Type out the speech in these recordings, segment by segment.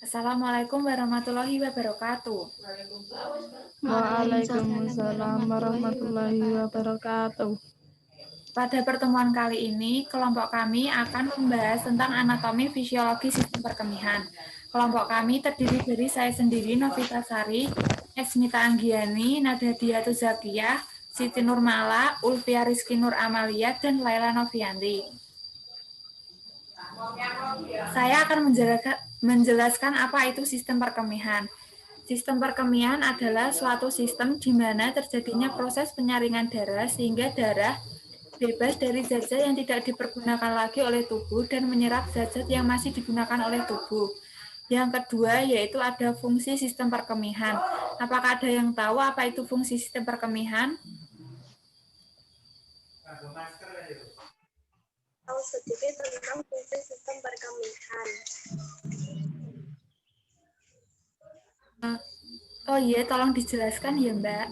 Assalamualaikum warahmatullahi wabarakatuh. Waalaikumsalam warahmatullahi wabarakatuh. Pada pertemuan kali ini, kelompok kami akan membahas tentang anatomi fisiologi sistem perkemihan. Kelompok kami terdiri dari saya sendiri, Novita Sari, Esmita Anggiani, Nadadiatul Zakiyah, Siti Nurmala, Ulfia Rizky Nur Amalia, dan Laila Novianti. Saya akan menjelaskan apa itu sistem perkemihan. Sistem perkemihan adalah suatu sistem di mana terjadinya proses penyaringan darah sehingga darah bebas dari zat-zat yang tidak dipergunakan lagi oleh tubuh dan menyerap zat-zat yang masih digunakan oleh tubuh. Yang kedua yaitu ada fungsi sistem perkemihan. Apakah ada yang tahu apa itu fungsi sistem perkemihan? Tahu sedikit tentang fungsi sistem perkemihan. Oh iya, tolong dijelaskan ya Mbak.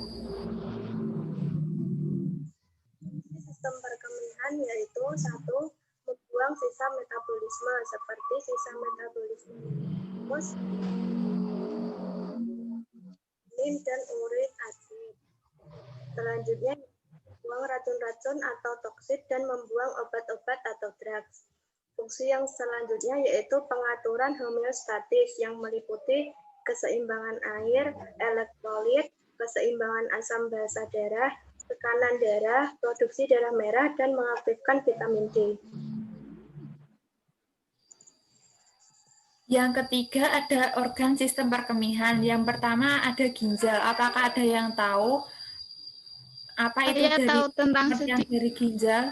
Sistem perkemihan yaitu satu, membuang sisa metabolisme seperti sisa metabolisme dan urin asid. Selanjutnya, membuang racun-racun atau toksit dan membuang obat-obat atau drugs. Fungsi yang selanjutnya yaitu pengaturan homeostatis yang meliputi keseimbangan air, elektrolit, keseimbangan asam basa darah, tekanan darah, produksi darah merah, dan mengaktifkan vitamin D. Yang ketiga ada organ sistem perkemihan. Yang pertama ada ginjal. Apakah ada yang tahu apa itu Saya dari tahu tentang pengertian dari ginjal?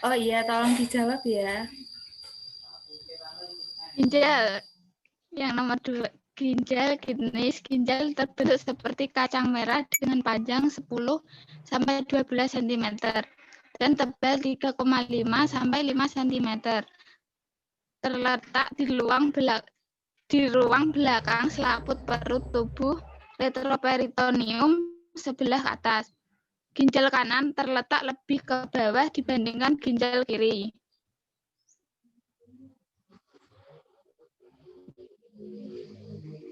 Oh iya, tolong dijawab ya. ginjal. Yang nomor 2, ginjal kidneys. Ginjal terbentuk seperti kacang merah dengan panjang 10 sampai 12 cm dan tebal 3,5 sampai 5 cm. Terletak di ruang belakang selaput perut tubuh retroperitoneum sebelah atas. Ginjal kanan terletak lebih ke bawah dibandingkan ginjal kiri.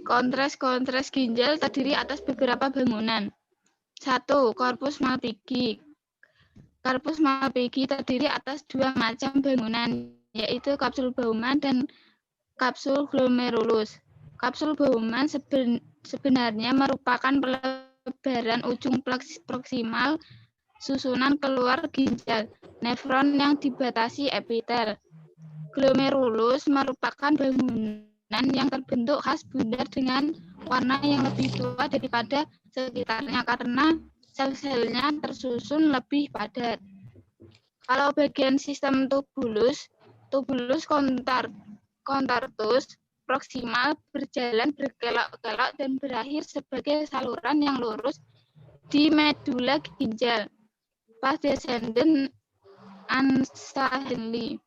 Kontras ginjal terdiri atas beberapa bangunan. 1. Korpus Malpighi. Korpus Malpighi terdiri atas dua macam bangunan, yaitu kapsul Bowman dan kapsul glomerulus. Kapsul Bowman sebenarnya merupakan pelebaran ujung proksimal susunan keluar ginjal, nefron yang dibatasi epitel. Glomerulus merupakan bangunan yang terbentuk khas bundar dengan warna yang lebih tua daripada sekitarnya karena sel-selnya tersusun lebih padat. Kalau bagian sistem tubulus kontartus proksimal berjalan berkelok-kelok dan berakhir sebagai saluran yang lurus di medula ginjal. Pas descendant Ansa Henley.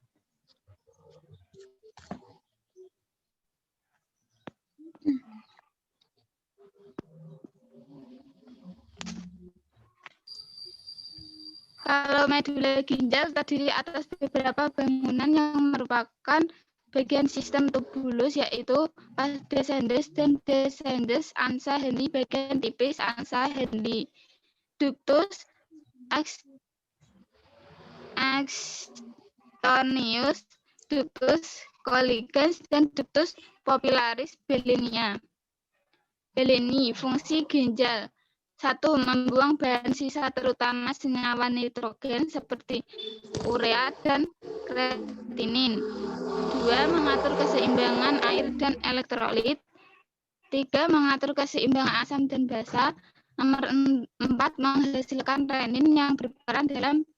Kalau medula ginjal terdiri atas beberapa bangunan yang merupakan bagian sistem tubulus, yaitu vas descendens dan descendens Ansa Henley bagian tipis Ansa Henley, ductus axitoneus, ductus colligans, dan ductus pupillaris Bellini. Fungsi ginjal: 1. Membuang bahan sisa terutama senyawa nitrogen seperti urea dan kreatinin. 2. Mengatur keseimbangan air dan elektrolit. 3. Mengatur keseimbangan asam dan basa. Nomor 4. Menghasilkan renin yang berperan dalam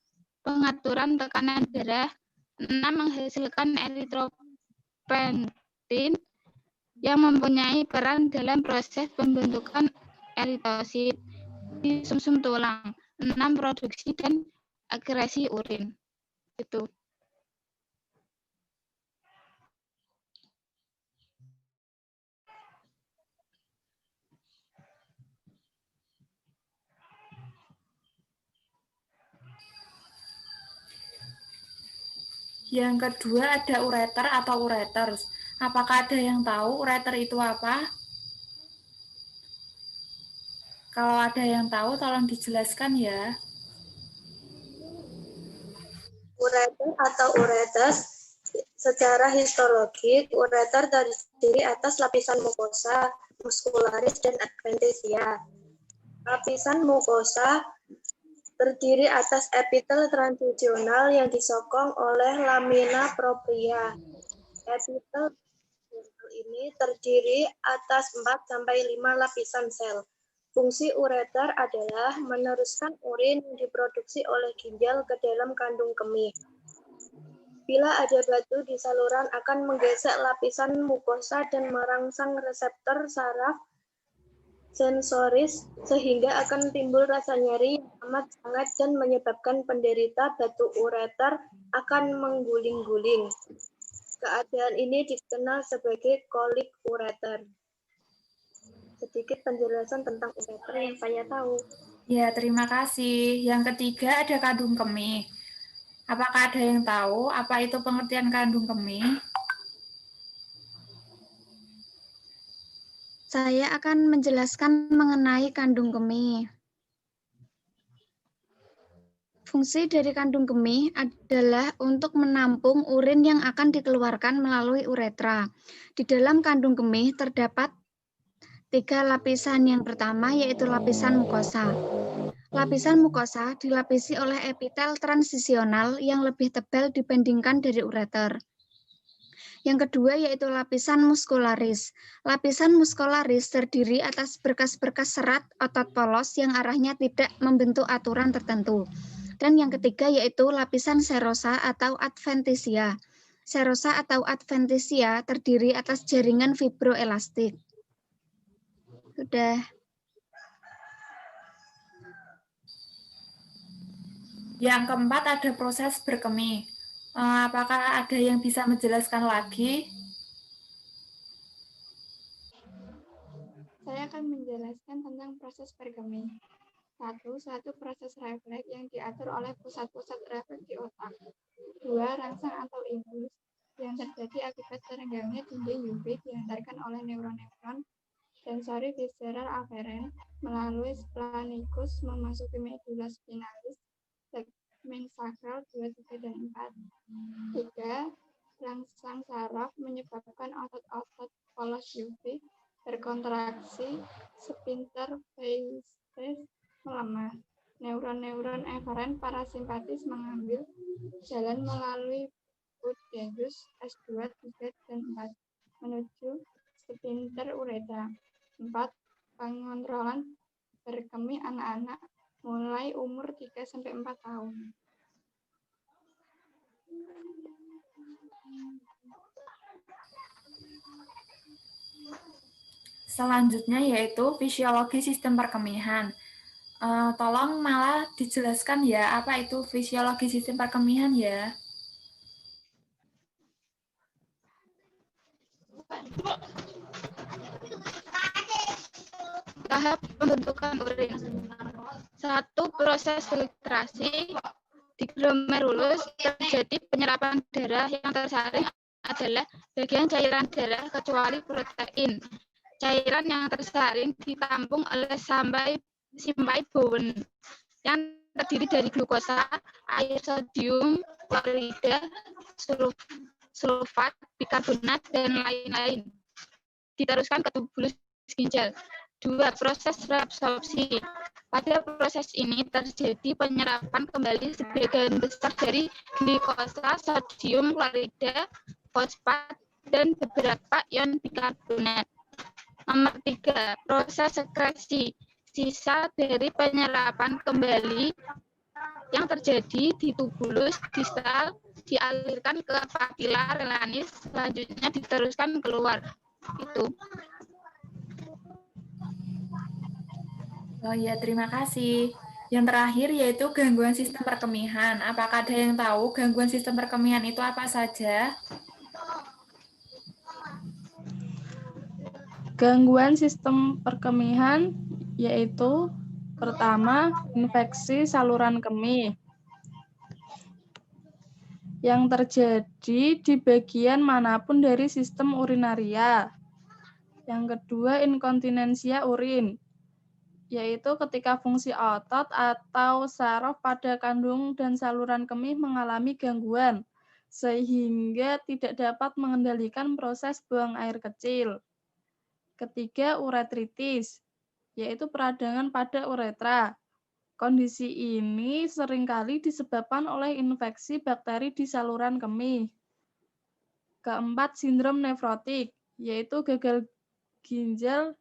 pengaturan tekanan darah. 6. Menghasilkan eritropoietin yang mempunyai peran dalam proses pembentukan eritosit di sumsum tulang. 6. Produksi dan akresi urin. Itu. Yang kedua ada ureter atau ureters. Apakah ada yang tahu ureter itu apa? Kalau ada yang tahu, tolong dijelaskan ya. Ureter atau uretes, secara histologik, ureter terdiri atas lapisan mukosa, muskularis, dan adventitia. Lapisan mukosa terdiri atas epitel transisional yang disokong oleh lamina propria. Epitel ini terdiri atas 4-5 lapisan sel. Fungsi ureter adalah meneruskan urin yang diproduksi oleh ginjal ke dalam kandung kemih. Bila ada batu di saluran akan menggesek lapisan mukosa dan merangsang reseptor saraf sensoris sehingga akan timbul rasa nyeri yang amat sangat dan menyebabkan penderita batu ureter akan mengguling-guling. Keadaan ini dikenal sebagai kolik ureter. Sedikit penjelasan tentang ureter yang saya tahu. Ya, terima kasih. Yang ketiga ada kandung kemih. Apakah ada yang tahu apa itu pengertian kandung kemih? Saya akan menjelaskan mengenai kandung kemih. Fungsi dari kandung kemih adalah untuk menampung urin yang akan dikeluarkan melalui uretra. Di dalam kandung kemih terdapat 3 lapisan. Yang pertama yaitu lapisan mukosa. Lapisan mukosa dilapisi oleh epitel transisional yang lebih tebal dibandingkan dari ureter. Yang kedua yaitu lapisan muskularis. Lapisan muskularis terdiri atas berkas-berkas serat otot polos yang arahnya tidak membentuk aturan tertentu. Dan yang ketiga yaitu lapisan serosa atau adventitia. Serosa atau adventitia terdiri atas jaringan fibroelastik. Sudah. Yang keempat ada proses berkemih. Apakah ada yang bisa menjelaskan lagi? Saya akan menjelaskan tentang proses berkemih. Satu proses refleks yang diatur oleh pusat-pusat refleks di otak. 2, rangsang atau impuls yang terjadi akibat terenggangnya dinding UV dihantarkan oleh neuron-neuron sensori visceral aferen melalui splenikus memasuki medula spinalis segmen sakral 2, 3, dan 4. 3, rangsang saraf menyebabkan otot-otot polos UV berkontraksi, sphincter vagus melemah. Neuron-neuron eferen parasimpatis mengambil jalan melalui pudendus S2, 3, dan 4 menuju sphincter uretra. 4. Pengontrolan berkemih anak-anak mulai umur 3-4 tahun. Selanjutnya yaitu fisiologi sistem perkemihan. Tolong malah dijelaskan ya, apa itu fisiologi sistem perkemihan ya? Tahap pembentukan urin. 1. Proses filtrasi. Di glomerulus terjadi penyerapan darah yang tersaring adalah bagian cairan darah kecuali protein. Cairan yang tersaring ditampung oleh simpai bowen yang terdiri dari glukosa, air sodium, klorida, sulfat, bikarbonat, dan lain-lain. Diteruskan ke tubulus ginjal. 2. Proses reabsorpsi. Pada proses ini terjadi penyerapan kembali sebagian besar dari glikosa, sodium, klorida, fosfat, dan beberapa ion bikarbonat. Nomor 3. Proses sekresi. Sisa dari penyerapan kembali yang terjadi di tubulus distal dialirkan ke papila relanis, selanjutnya diteruskan keluar. Itu. Oh ya, terima kasih. Yang terakhir yaitu gangguan sistem perkemihan. Apakah ada yang tahu gangguan sistem perkemihan itu apa saja? Gangguan sistem perkemihan yaitu pertama, infeksi saluran kemih. yang terjadi di bagian manapun dari sistem urinaria. Yang kedua, inkontinensia urin, yaitu ketika fungsi otot atau saraf pada kandung dan saluran kemih mengalami gangguan, sehingga tidak dapat mengendalikan proses buang air kecil. Ketiga, uretritis, yaitu peradangan pada uretra. Kondisi ini seringkali disebabkan oleh infeksi bakteri di saluran kemih. Keempat, sindrom nefrotik, yaitu gagal ginjal,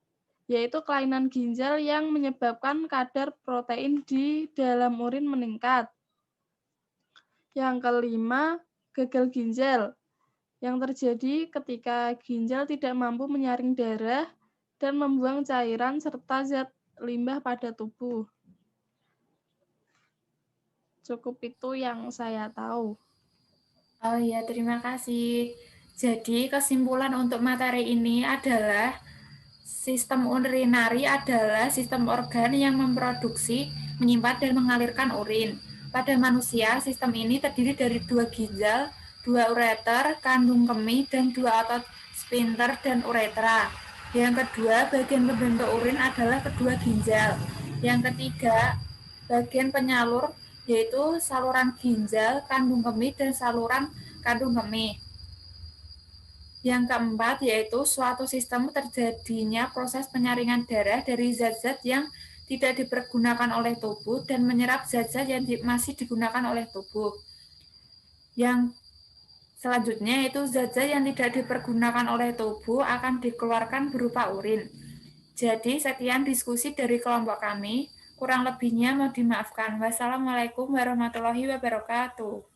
yaitu kelainan ginjal yang menyebabkan kadar protein di dalam urin meningkat. Yang kelima, gagal ginjal, yang terjadi ketika ginjal tidak mampu menyaring darah dan membuang cairan serta zat limbah pada tubuh. Cukup itu yang saya tahu. Oh iya, terima kasih. Jadi kesimpulan untuk materi ini adalah sistem urinari adalah sistem organ yang memproduksi, menyimpan, dan mengalirkan urin. Pada manusia, sistem ini terdiri dari 2 ginjal, 2 ureter, kandung kemih, dan 2 otot sphincter dan uretra. Yang kedua, bagian pembentuk urin adalah kedua ginjal. Yang ketiga, bagian penyalur yaitu saluran ginjal, kandung kemih, dan saluran kandung kemih. Yang keempat, yaitu suatu sistem terjadinya proses penyaringan darah dari zat-zat yang tidak dipergunakan oleh tubuh dan menyerap zat-zat yang masih digunakan oleh tubuh. Yang selanjutnya, yaitu zat-zat yang tidak dipergunakan oleh tubuh akan dikeluarkan berupa urin. Jadi, sekian diskusi dari kelompok kami. Kurang lebihnya mohon dimaafkan. Wassalamualaikum warahmatullahi wabarakatuh.